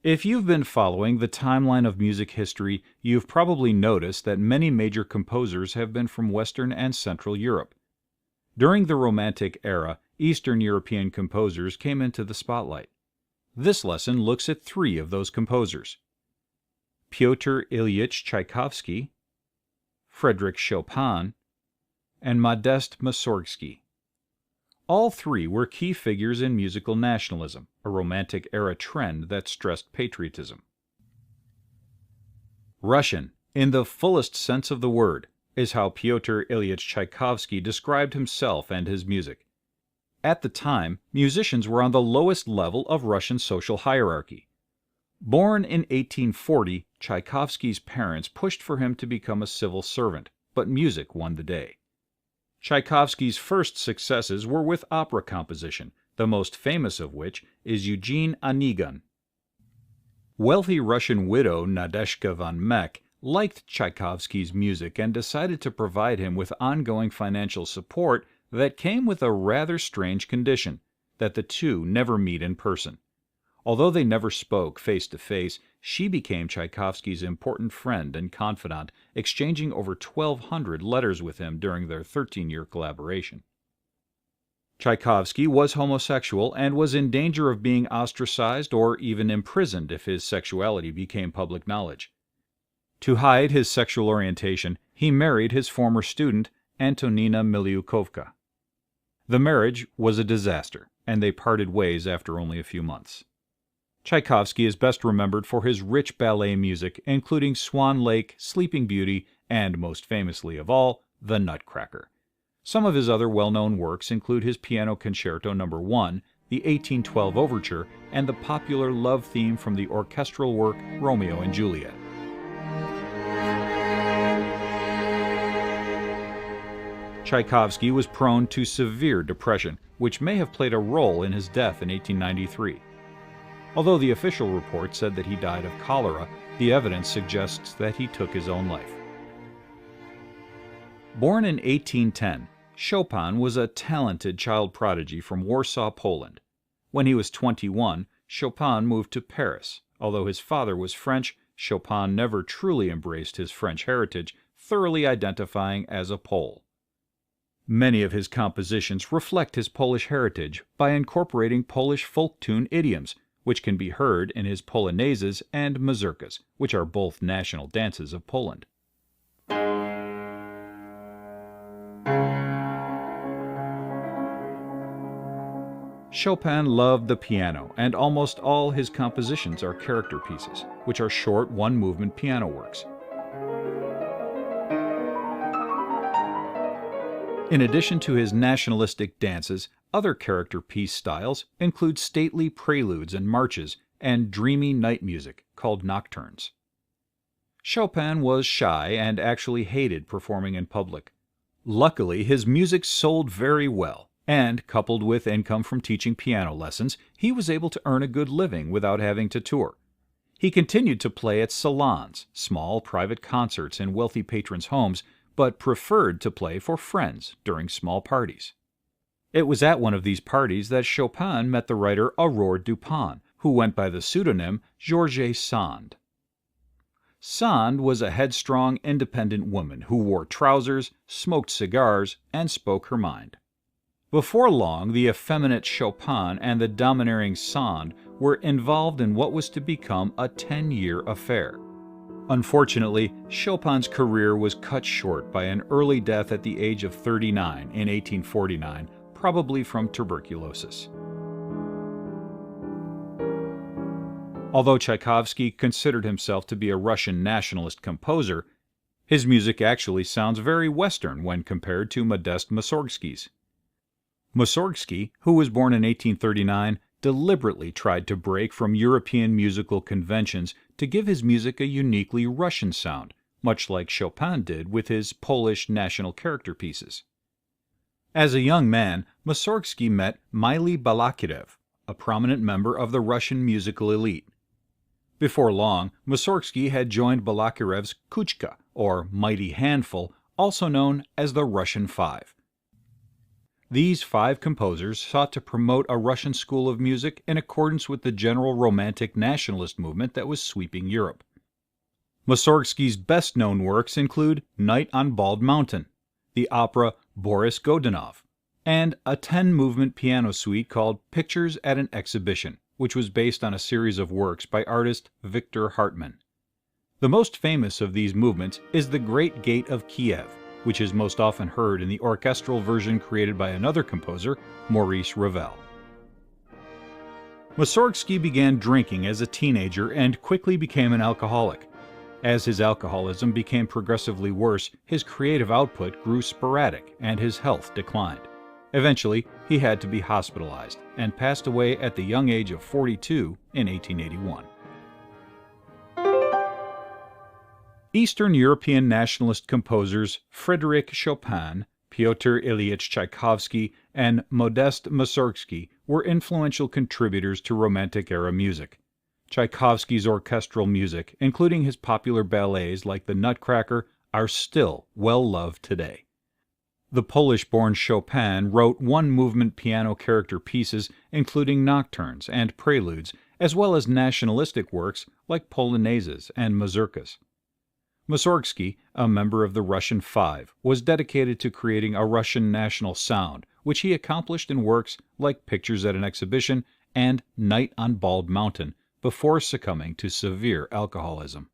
If you've been following the timeline of music history, you've probably noticed that many major composers have been from Western and Central Europe. During the Romantic era, Eastern European composers came into the spotlight. This lesson looks at three of those composers: Pyotr Ilyich Tchaikovsky, Frédéric Chopin, and Modest Mussorgsky. All three were key figures in musical nationalism, a Romantic-era trend that stressed patriotism. Russian, in the fullest sense of the word, is how Pyotr Ilyich Tchaikovsky described himself and his music. At the time, musicians were on the lowest level of Russian social hierarchy. Born in 1840, Tchaikovsky's parents pushed for him to become a civil servant, but music won the day. Tchaikovsky's first successes were with opera composition, the most famous of which is Eugene Onegin. Wealthy Russian widow Nadezhda von Meck liked Tchaikovsky's music and decided to provide him with ongoing financial support that came with a rather strange condition, that the two never meet in person. Although they never spoke face to face, she became Tchaikovsky's important friend and confidant, exchanging over 1,200 letters with him during their 13-year collaboration. Tchaikovsky was homosexual and was in danger of being ostracized or even imprisoned if his sexuality became public knowledge. To hide his sexual orientation, he married his former student, Antonina Miliukovka. The marriage was a disaster, and they parted ways after only a few months. Tchaikovsky is best remembered for his rich ballet music, including Swan Lake, Sleeping Beauty, and most famously of all, The Nutcracker. Some of his other well-known works include his Piano Concerto No. 1, the 1812 Overture, and the popular love theme from the orchestral work Romeo and Juliet. Tchaikovsky was prone to severe depression, which may have played a role in his death in 1893. Although the official report said that he died of cholera, the evidence suggests that he took his own life. Born in 1810, Chopin was a talented child prodigy from Warsaw, Poland. When he was 21, Chopin moved to Paris. Although his father was French, Chopin never truly embraced his French heritage, thoroughly identifying as a Pole. Many of his compositions reflect his Polish heritage by incorporating Polish folk tune idioms, which can be heard in his polonaises and mazurkas, which are both national dances of Poland. Chopin loved the piano, and almost all his compositions are character pieces, which are short one-movement piano works. In addition to his nationalistic dances, other character piece styles include stately preludes and marches and dreamy night music called nocturnes. Chopin was shy and actually hated performing in public. Luckily, his music sold very well, and coupled with income from teaching piano lessons, he was able to earn a good living without having to tour. He continued to play at salons, small private concerts in wealthy patrons' homes, but preferred to play for friends during small parties. It was at one of these parties that Chopin met the writer Aurore Dupin, who went by the pseudonym Georges Sand. Sand was a headstrong, independent woman who wore trousers, smoked cigars, and spoke her mind. Before long, the effeminate Chopin and the domineering Sand were involved in what was to become a 10-year affair. Unfortunately, Chopin's career was cut short by an early death at the age of 39 in 1849, probably from tuberculosis. Although Tchaikovsky considered himself to be a Russian nationalist composer, his music actually sounds very Western when compared to Modest Mussorgsky's. Mussorgsky, who was born in 1839, deliberately tried to break from European musical conventions to give his music a uniquely Russian sound, much like Chopin did with his Polish national character pieces. As a young man, Mussorgsky met Mily Balakirev, a prominent member of the Russian musical elite. Before long, Mussorgsky had joined Balakirev's Kuchka, or Mighty Handful, also known as the Russian Five. These 5 composers sought to promote a Russian school of music in accordance with the general Romantic nationalist movement that was sweeping Europe. Mussorgsky's best-known works include Night on Bald Mountain, the opera Boris Godunov, and a 10-movement piano suite called Pictures at an Exhibition, which was based on a series of works by artist Victor Hartmann. The most famous of these movements is The Great Gate of Kiev, which is most often heard in the orchestral version created by another composer, Maurice Ravel. Mussorgsky began drinking as a teenager and quickly became an alcoholic. As his alcoholism became progressively worse, his creative output grew sporadic and his health declined. Eventually, he had to be hospitalized and passed away at the young age of 42 in 1881. Eastern European nationalist composers Frédéric Chopin, Pyotr Ilyich Tchaikovsky, and Modest Mussorgsky were influential contributors to Romantic-era music. Tchaikovsky's orchestral music, including his popular ballets like The Nutcracker, are still well-loved today. The Polish-born Chopin wrote one-movement piano character pieces, including nocturnes and preludes, as well as nationalistic works like polonaises and mazurkas. Mussorgsky, a member of the Russian Five, was dedicated to creating a Russian national sound, which he accomplished in works like Pictures at an Exhibition and Night on Bald Mountain, before succumbing to severe alcoholism.